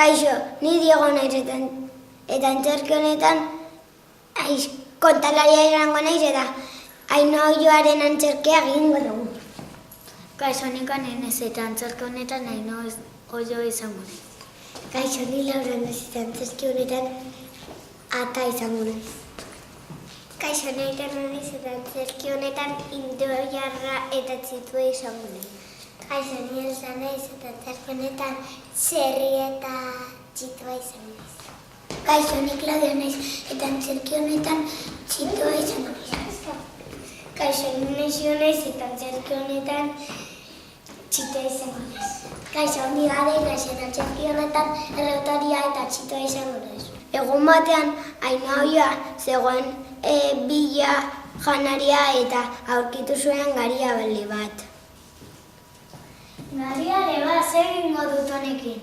Kaixo, ni Diego naiz eta antzerki honetan kontalaria izango naiz eta Ainhoa Oioaren antzerkia egingo dugu. Kaixo, ni Kanenez eta antzerki honetan Ainhoa Oio izango naiz. Kaixo, ni Laura naiz eta antzerki honetan Ata izango naiz. Kaixo, ni Aitana naiz eta antzerki honetan Idoiarra eta Txitua izango naiz. Kaixo, ni Elsa naiz eta antzerki honetan Txerri eta Txitua izango naiz. Kaixo, ni Claudia naiz eta antzerki honetan Txitua izango naiz. Kaixo, ni Nexio naiz eta antzerki honetan Txitua izango naiz. Kaixo, ni Gade naiz eta antzerki honetan Errotaria eta Txitua izango naiz. Egun batean Ainhoa Oioa zegoen bila janaria eta aurkitu zuen gariabeli bat. Gariare bat zer egingo dut honekin?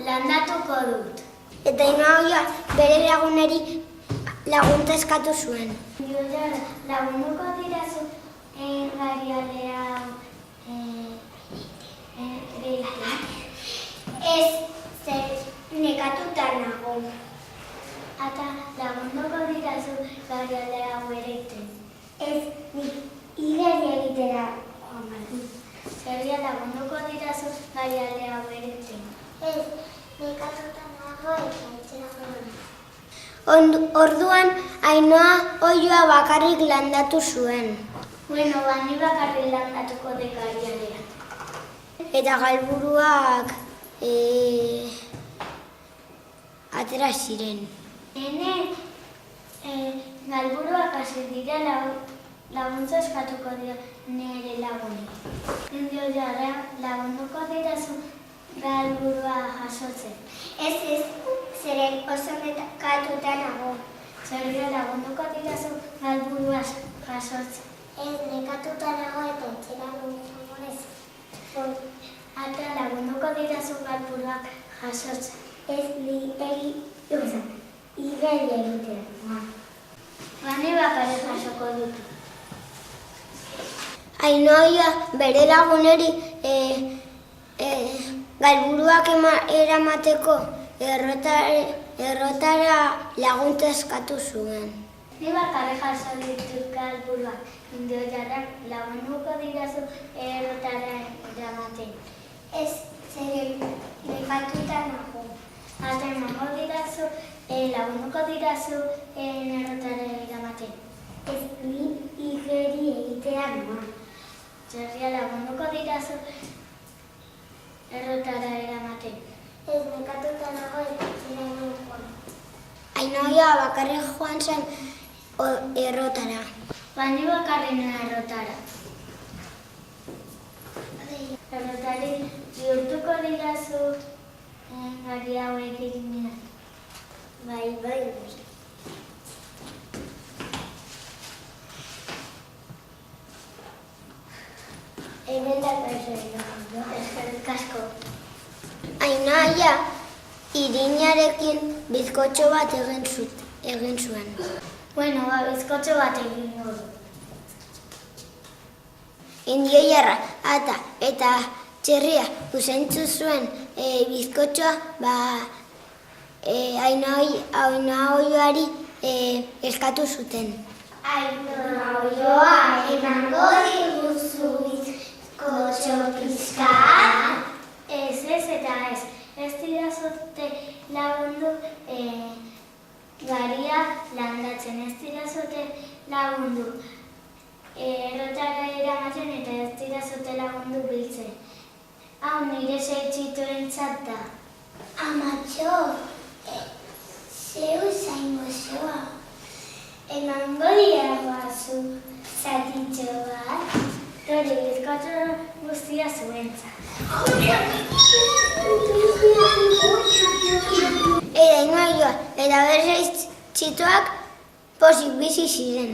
Landatuko dut. Eta Ainhoa Oioa bere laguneri laguntza eskatu zuen. Lagunduko dirazu garialea Ez, zer nekatuta nago. Ata lagunduko dirazu garialea ereiten. Ez, igeri egitera joan behar. Zerria lagunduko dirazu garialea ereiten. Ez, nekatuta nago eta etxera joan. Orduan Ainhoa Oioa bakarrik landatu zuen. Bueno, ni bakarrik landatuko de garialea. Eta galburuak atera ziren. Hene galburuak hasi dira laguntza eskatuko dira nire laguni. Indio jarra lagunduko dirazu galburua jasotzen. Ez, zeren oso nekatuta nago. Zerria lagunduko dirazu galburua jasotzen. Ez, nekatuta nago eta etxera joango naiz. Ata lagunduko dirazu galburuak jasotzen. Ez, igeri egitera. Ni bakarrik jasoko dut. Ainhoa Oioa bere laguneri galburuak eramateko errotara laguntza eskatu zuen. Ni bakarrik jaso ditut galburuak. Indio jarrak lagunduko dirazu errotara eramaten. Ez, zeren nekatuta nago. Ata emango dirazu lagunduko dirazu errotara eramaten. Ez, ni igeri egitera noa. Zerria lagunduko dirazu errotara eramaten. Ez, nekatuta nago eta etxera joan. Ainhoa Oioa bakarrik joan zen errotara. Ni bakarrik errotara. Errotari bihurtuko dirazu gari hauek eginean. Bai. Hemen da eskerrik asko. Ainhoa Oioa irinarekin bizkotxo bat egin zuen. Bueno, bizkotxo bat egingo du. Idoiarra, Ata eta Txerria usentzu zuen bizkotxoa Ainhoa Oioari eskatu zuten. Ainhoa Oioa, emango diguzu bizkotxo pixkat? Ez eta ez. Ez dirazote lagundu garia landatzen. Ez dirazote lagundu errotara eramaten eta ez dirazote lagundu biltzen. Hau nire seitxituentzat da. Amatxo, zeu zaingo zoa. Emango diagoazu zatitxo bat. Hori bizkotxo guztia zuentzat. Ainhoa Oioa eta bere txitoak pozik bizi ziren.